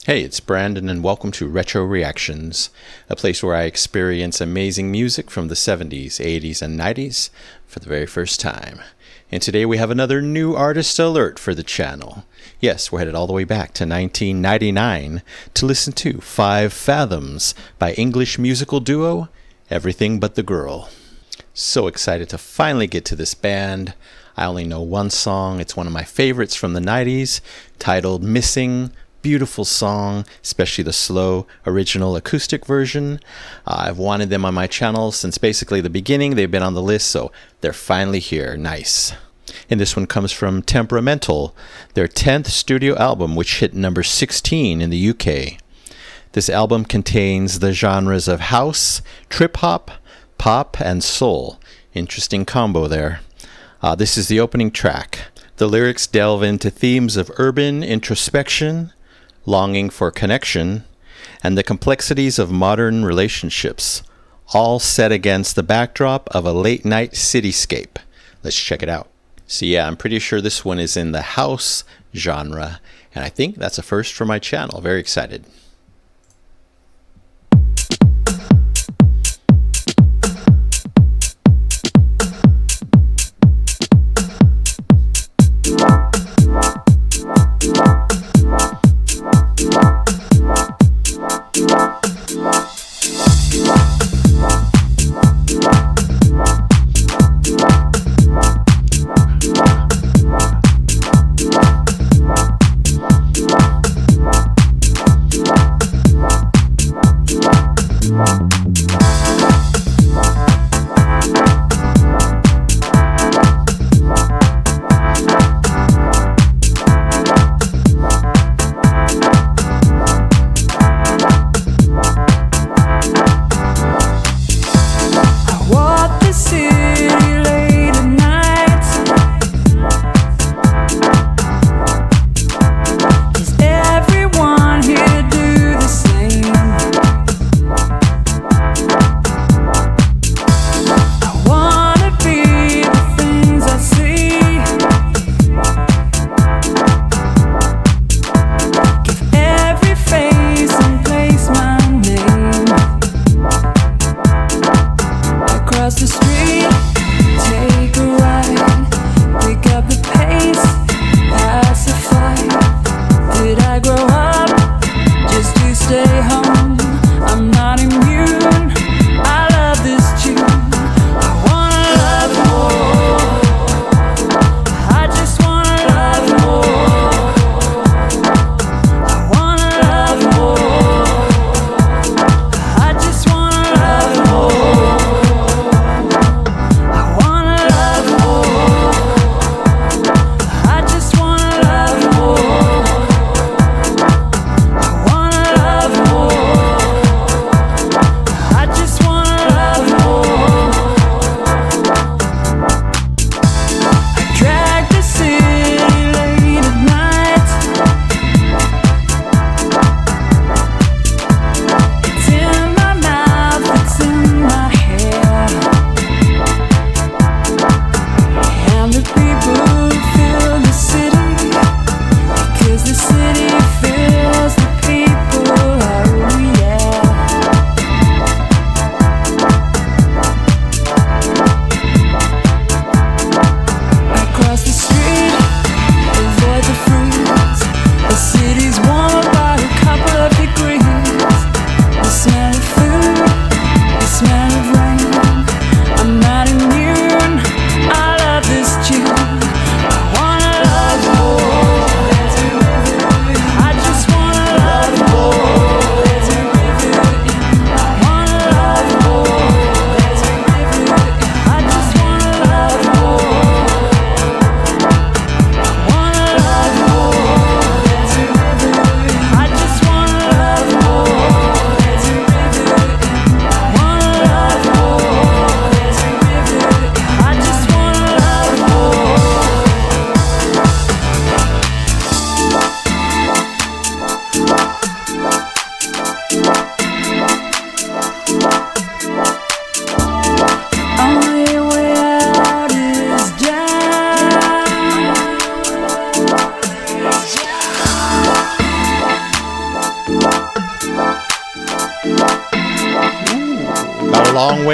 Hey, it's Brandon, and welcome to Retro Reactions, a place where I experience amazing music from the 70s, 80s, and 90s for the very first time. And today we have another new artist alert for the channel. Yes, we're headed all the way back to 1999 to listen to 5 Fathoms by English musical duo Everything But the Girl. So excited to finally get to this band. I only know one song. It's one of my favorites from the 90s, titled Missing. Beautiful song, especially the slow original acoustic version. I've wanted them on my channel since basically the beginning. They've been on the list, so they're finally here. Nice. And this one comes from Temperamental, their 10th studio album, which hit number 16 in the UK. This album contains the genres of house, trip-hop, pop, and soul. Interesting combo there. This is the opening track. The lyrics delve into themes of urban introspection, longing for connection, and the complexities of modern relationships, all set against the backdrop of a late-night cityscape. Let's check it out. So yeah, I'm pretty sure this one is in the house genre, and I think that's a first for my channel. Very excited.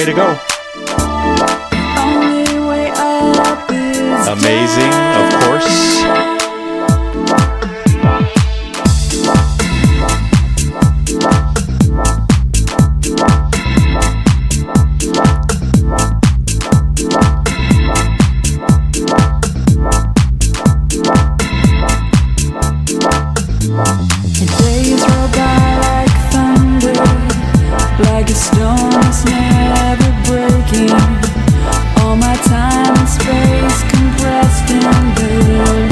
way to go. Only way up is Amazing, of course. The days roll by like thunder, like a storm that's never breaking. All my time and space compressed in the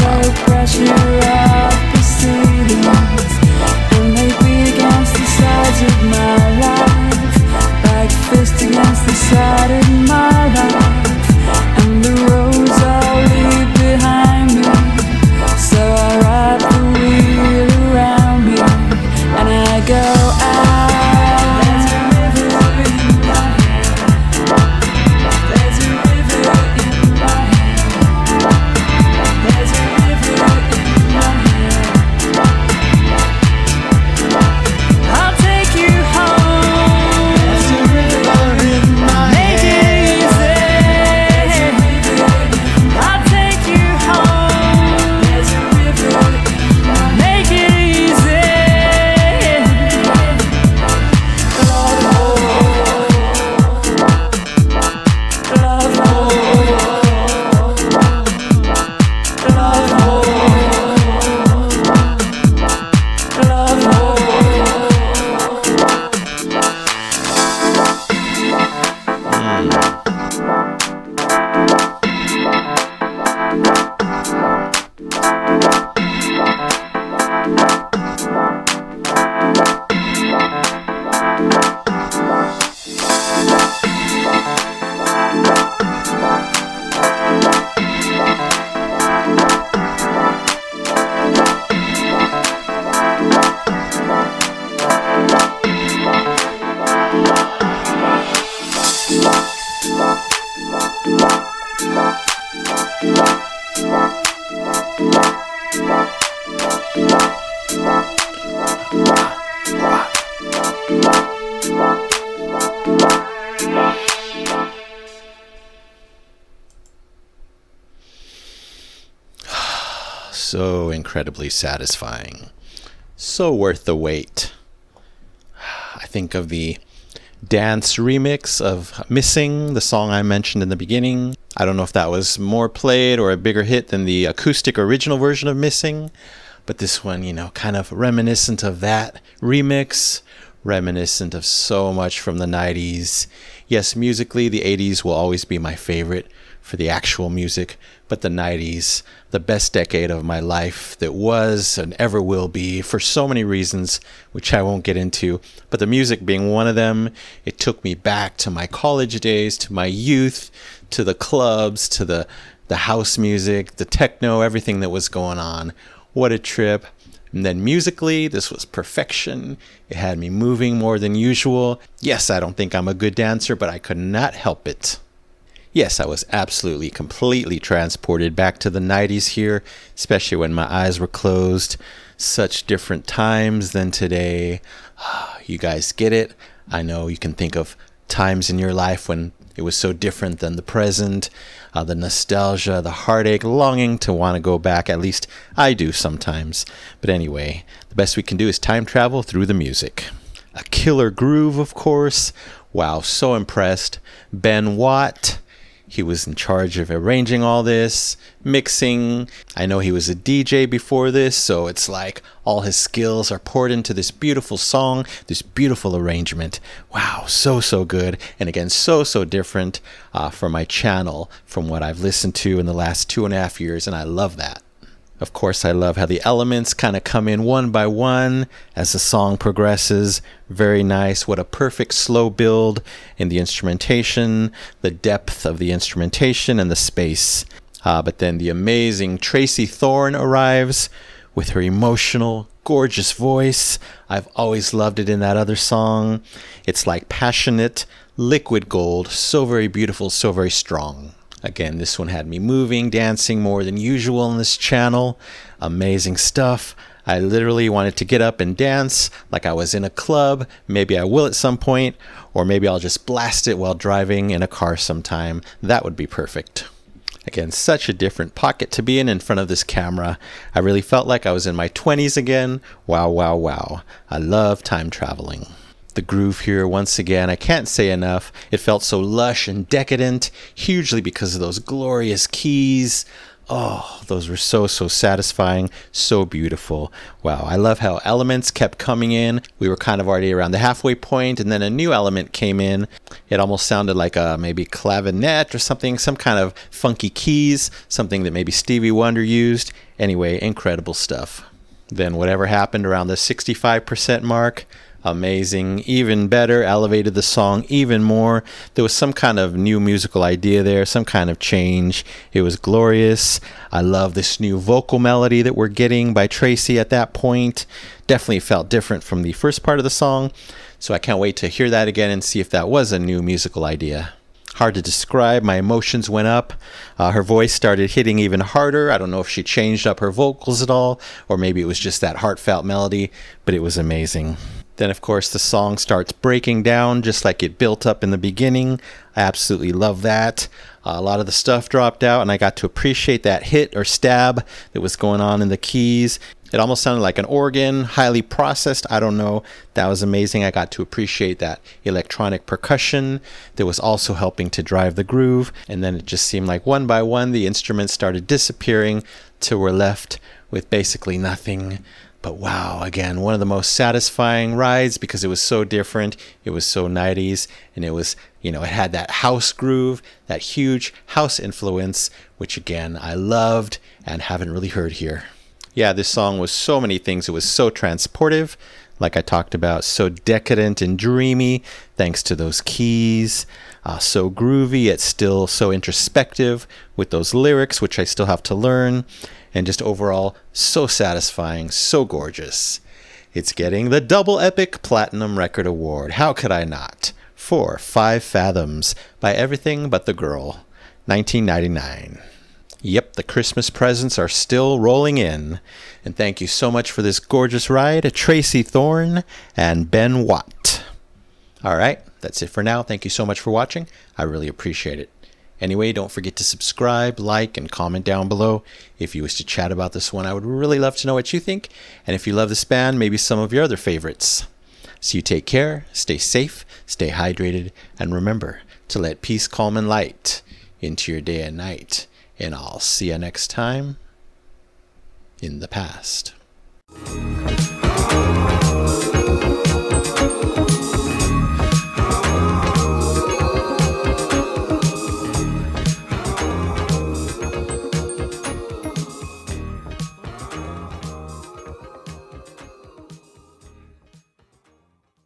low pressure of proceedings, and they beat against the sides of my life, like fists against the side of my life, and the roads all leave behind me. So I ride the wheel around me, and I go out. There's a river in my head. There's a river in my head. There's a river in my head. I'll take you home. There's a river in my head. Make it easy. I'll take you home. There's a river in my head. Make it easy. Love, love, So incredibly satisfying. So worth the wait. I think of the dance remix of Missing, the song I mentioned in the beginning. I don't know if that was more played or a bigger hit than the acoustic original version of Missing, but this one, kind of reminiscent of that remix, reminiscent of so much from the 90s. Yes, musically, the 80s will always be my favorite for the actual music, but the 90s, the best decade of my life that was and ever will be for so many reasons, which I won't get into, but the music being one of them. It took me back to my college days, to my youth, to the clubs, to the house music, the techno, everything that was going on. What a trip. And then musically, this was perfection. It had me moving more than usual. Yes, I don't think I'm a good dancer, but I could not help it. Yes, I was absolutely, completely transported back to the 90s here, especially when my eyes were closed. Such different times than today. You guys get it. I know you can think of times in your life when it was so different than the present. The nostalgia, the heartache, longing to want to go back. At least I do sometimes. But anyway, the best we can do is time travel through the music. A killer groove, of course. Wow, so impressed. Ben Watt. He was in charge of arranging all this, mixing. I know he was a DJ before this, so it's like all his skills are poured into this beautiful song, this beautiful arrangement. Wow, so good. And again, so different for my channel from what I've listened to in the last 2.5 years, and I love that. Of course, I love how the elements kind of come in one by one as the song progresses. Very nice. What a perfect slow build in the instrumentation, the depth of the instrumentation and the space. But then the amazing Tracy Thorn arrives with her emotional, gorgeous voice. I've always loved it in that other song. It's like passionate, liquid gold. So very beautiful, so very strong. Again, this one had me moving, dancing more than usual on this channel. Amazing stuff. I literally wanted to get up and dance like I was in a club. Maybe I will at some point, or maybe I'll just blast it while driving in a car sometime. That would be perfect. Again, such a different pocket to be in front of this camera. I really felt like I was in my 20s again. Wow, wow, wow. I love time traveling. The groove here, once again, I can't say enough. It felt so lush and decadent, hugely because of those glorious keys. Oh, those were so satisfying, so beautiful. Wow, I love how elements kept coming in. We were kind of already around the halfway point, and then a new element came in. It almost sounded like a maybe clavinet or something, some kind of funky keys, something that maybe Stevie Wonder used. Anyway, incredible stuff. Then whatever happened around the 65% mark, amazing, even better, elevated the song even more. There was some kind of new musical idea there, some kind of change. It was glorious. I love this new vocal melody that we're getting by Tracy at that point. Definitely felt different from the first part of the song, so I can't wait to hear that again and see if that was a new musical idea. Hard to describe. My emotions went up. Her voice started hitting even harder. I don't know if she changed up her vocals at all, or maybe it was just that heartfelt melody, but it was amazing. Then, of course, the song starts breaking down just like it built up in the beginning. I absolutely love that. A lot of the stuff dropped out, and I got to appreciate that hit or stab that was going on in the keys. It almost sounded like an organ, highly processed. I don't know. That was amazing. I got to appreciate that electronic percussion that was also helping to drive the groove. And then it just seemed like one by one, the instruments started disappearing till we're left with basically nothing. But wow, again, one of the most satisfying rides because it was so different. It was so 90s, and it was, it had that house groove, that huge house influence, which again, I loved and haven't really heard here. Yeah, this song was so many things. It was so transportive, like I talked about, so decadent and dreamy, thanks to those keys. So groovy, yet still so introspective with those lyrics, which I still have to learn. And just overall, so satisfying, so gorgeous. It's getting the Double Epic Platinum Record Award. How could I not? For 5 Fathoms by Everything But the Girl, 1999. Yep, the Christmas presents are still rolling in. And thank you so much for this gorgeous ride, Tracy Thorn and Ben Watt. All right, that's it for now. Thank you so much for watching. I really appreciate it. Anyway, don't forget to subscribe, like, and comment down below. If you wish to chat about this one, I would really love to know what you think. And if you love this band, maybe some of your other favorites. So you take care, stay safe, stay hydrated, and remember to let peace, calm, and light into your day and night. And I'll see you next time in the past.